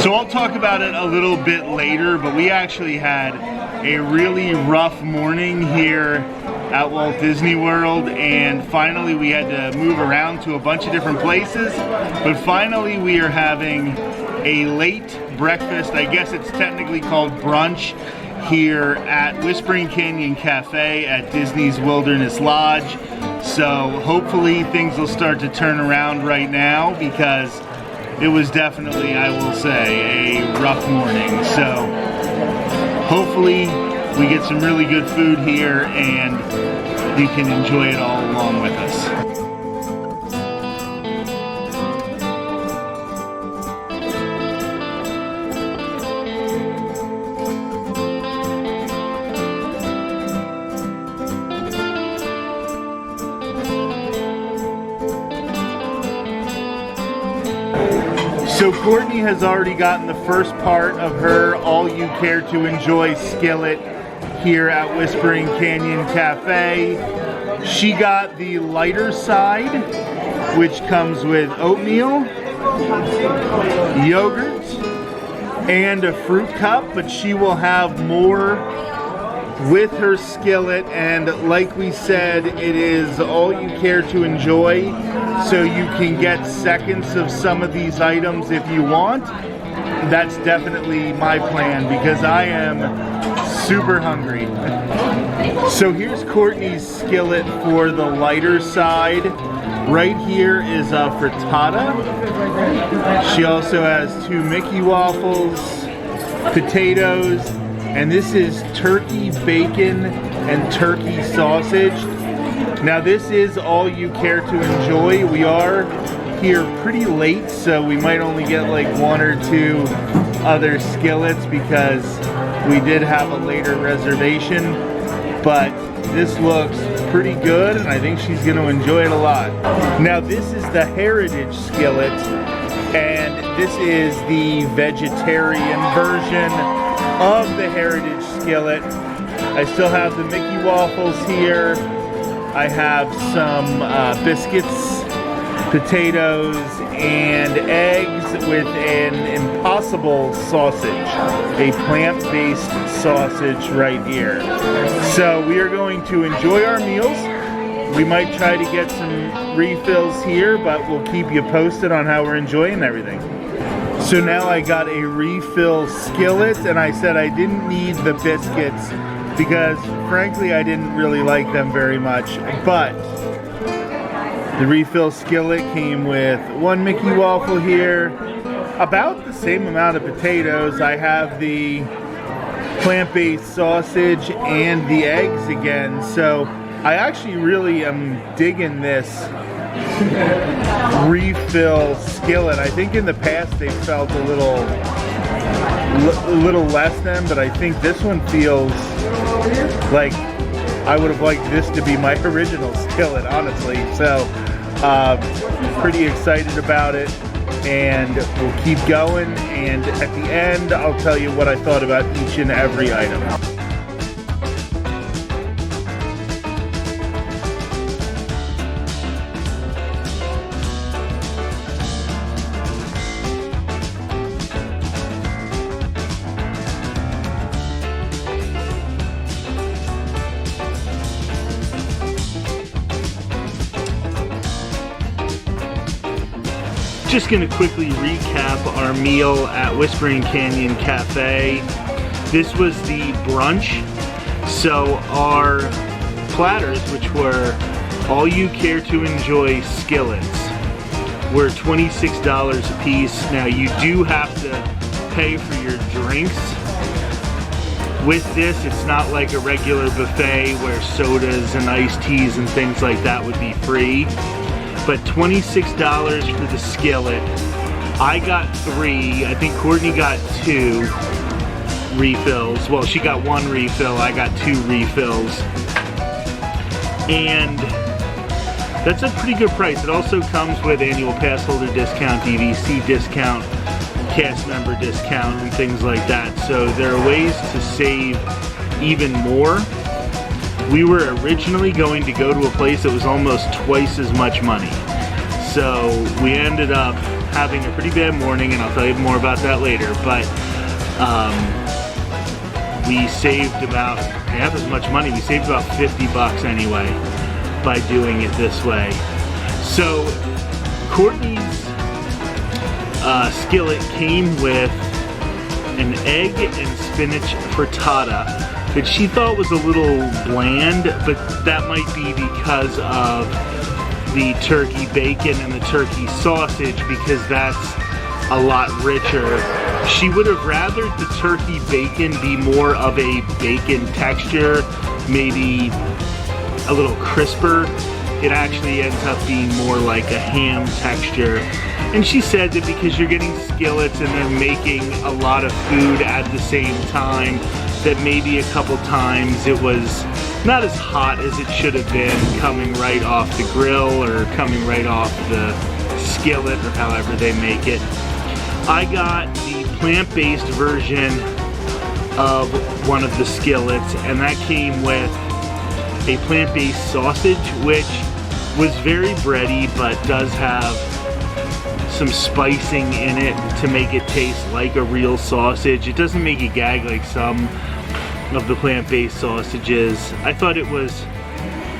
So I'll talk about it a little bit later, but we actually had a really rough morning here at Walt Disney World, and finally we had to move around to a bunch of different places, but finally we are having a late breakfast. I guess it's technically called brunch here at Whispering Canyon Cafe at Disney's Wilderness Lodge. So hopefully things will start to turn around right now, because it was definitely, I will say, a rough morning. So hopefully we get some really good food here and you can enjoy it all along with us. So Courtney has already gotten the first part of her All You Care to Enjoy skillet here at Whispering Canyon Cafe. She got the lighter side, which comes with oatmeal, yogurt, and a fruit cup, but she will have more with her skillet, and like we said, it is all you care to enjoy, so you can get seconds of some of these items if you want. That's definitely my plan, because I am super hungry. So here's Courtney's skillet for the lighter side. Right here is a frittata. She also has 2 Mickey waffles, potatoes, and this is turkey bacon and turkey sausage. Now this is all you care to enjoy. We are here pretty late, so we might only get like 1 or 2 other skillets because we did have a later reservation, but this looks pretty good and I think she's going to enjoy it a lot. Now this is the Heritage skillet, and this is the vegetarian version of the Heritage skillet. I still have the Mickey waffles here. I have some biscuits, potatoes, and eggs with an Impossible sausage, a plant-based sausage right here. So we are going to enjoy our meals. We might try to get some refills here, but we'll keep you posted on how we're enjoying everything. So now I got a refill skillet, and I said I didn't need the biscuits because frankly I didn't really like them very much, but the refill skillet came with 1 Mickey waffle here, about the same amount of potatoes. I have the plant-based sausage and the eggs again, so I actually really am digging this refill skillet. I think in the past they felt a little less than, but I think this one feels like I would have liked this to be my original skillet, honestly. So pretty excited about it, and we'll keep going, and at the end I'll tell you what I thought about each and every item. Just going to quickly recap our meal at Whispering Canyon Cafe. This was the brunch. So our platters, which were all you care to enjoy skillets, were $26 a piece. Now you do have to pay for your drinks. With this, it's not like a regular buffet where sodas and iced teas and things like that would be free. But $26 for the skillet. I got 3. I think Courtney got 2 refills. Well, she got 1 refill. I got 2 refills. And that's a pretty good price. It also comes with annual pass holder discount, DVC discount, cast member discount, and things like that. So there are ways to save even more we were originally going to go to a place that was almost twice as much money. So we ended up having a pretty bad morning, and I'll tell you more about that later, but we saved about half as much money. We saved about 50 bucks anyway by doing it this way. So Courtney's skillet came with an egg and spinach frittata that she thought was a little bland, but that might be because of the turkey bacon and the turkey sausage, because that's a lot richer. She would have rathered the turkey bacon be more of a bacon texture, maybe a little crisper. It actually ends up being more like a ham texture. And she said that because you're getting skillets and they're making a lot of food at the same time, that maybe a couple times it was not as hot as it should have been coming right off the grill or coming right off the skillet or however they make it. I got the plant-based version of one of the skillets, and that came with a plant-based sausage, which was very bready but does have some spicing in it to make it taste like a real sausage. It doesn't make you gag like some of the plant-based sausages. I thought it was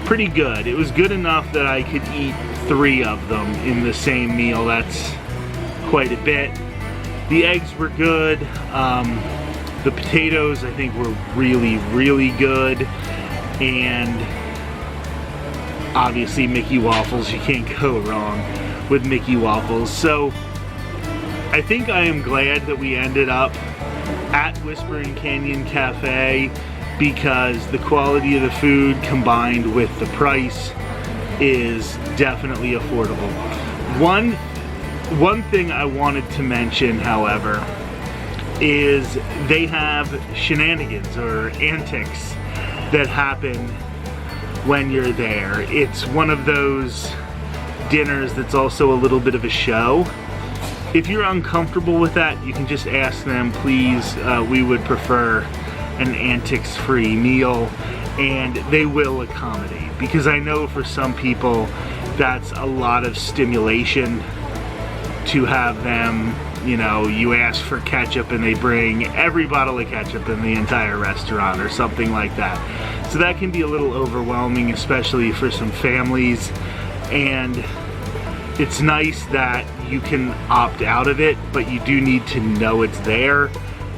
pretty good. It was good enough that I could eat 3 of them in the same meal. That's quite a bit. The eggs were good. The potatoes I think were really, really good. And obviously Mickey waffles, you can't go wrong with Mickey waffles. So I think I am glad that we ended up at Whispering Canyon Cafe, because the quality of the food combined with the price is definitely affordable. One thing I wanted to mention, however, is they have shenanigans or antics that happen when you're there. It's one of those dinners that's also a little bit of a show. If you're uncomfortable with that, you can just ask them, please, we would prefer an antics-free meal, and they will accommodate. Because I know for some people, that's a lot of stimulation to have them, you know, you ask for ketchup and they bring every bottle of ketchup in the entire restaurant or something like that. So that can be a little overwhelming, especially for some families, and it's nice that you can opt out of it, but you do need to know it's there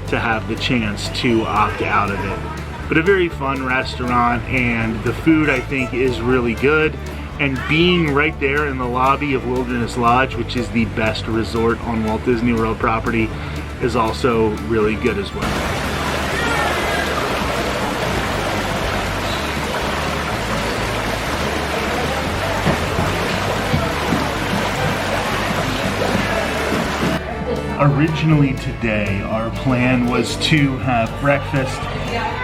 to have the chance to opt out of it. But a very fun restaurant, and the food I think is really good. And being right there in the lobby of Wilderness Lodge, which is the best resort on Walt Disney World property, is also really good as well. Originally today, our plan was to have breakfast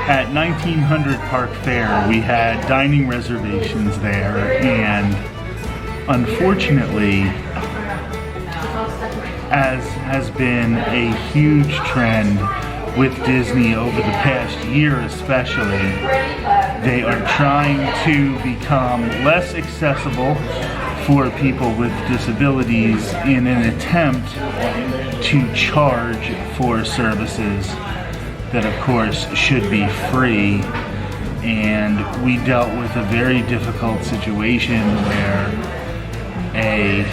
at 1900 Park Fair. We had dining reservations there, and unfortunately, as has been a huge trend with Disney over the past year especially, they are trying to become less accessible for people with disabilities in an attempt to charge for services that of course should be free. And we dealt with a very difficult situation where a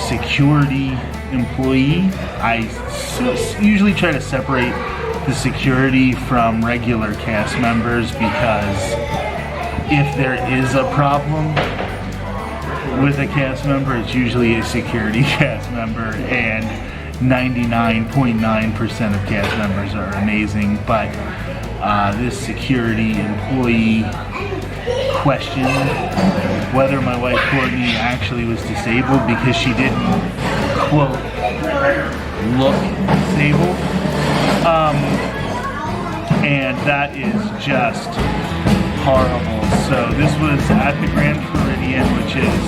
security employee, I usually try to separate the security from regular cast members, because if there is a problem with a cast member, it's usually a security cast member, and 99.9% of cast members are amazing. But this security employee questioned whether my wife Courtney actually was disabled, because she didn't, quote, look disabled. And that is just horrible. So this was at the Grand Floridian, which is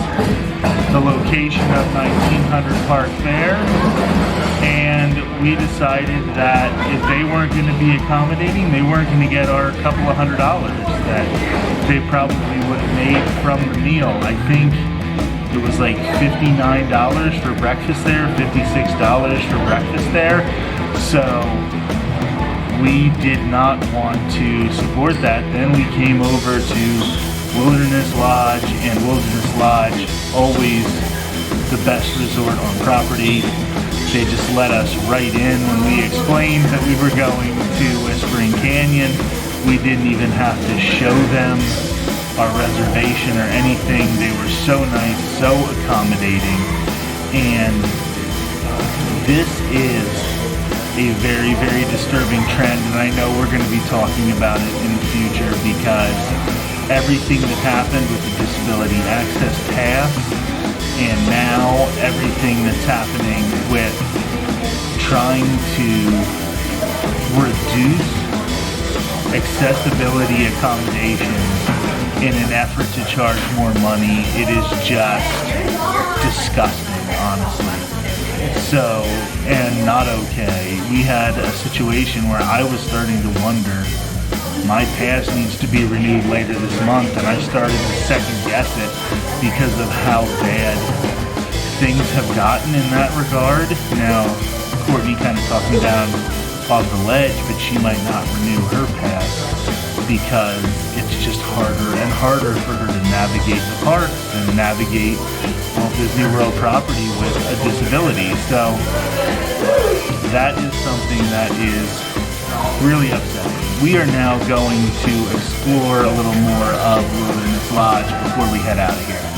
the location of 1900 Park Fair, and we decided that if they weren't going to be accommodating, they weren't going to get our couple of $100 that they probably would have made from the meal. I think it was like $59 for breakfast there, $56 for breakfast there. So we did not want to support that. Then we came over to Wilderness Lodge, and Wilderness Lodge, always the best resort on property. They just let us right in when we explained that we were going to Whispering Canyon. We didn't even have to show them our reservation or anything. They were so nice, so accommodating, and this is a very, very disturbing trend, and I know we're going to be talking about it in the future because everything that happened with the Disability Access Pass, and now everything that's happening with trying to reduce accessibility accommodations in an effort to charge more money, it is just disgusting, honestly. So, and not okay. We had a situation where I was starting to wonder, my pass needs to be renewed later this month, and I started to second guess it because of how bad things have gotten in that regard. Now, Courtney kind of talked me down off the ledge, but she might not renew her pass because it's just harder and harder for her to navigate the parks and navigate Walt Disney World property with a disability. So that is something that is really upsetting. We are now going to explore a little more of Wilderness Lodge before we head out of here.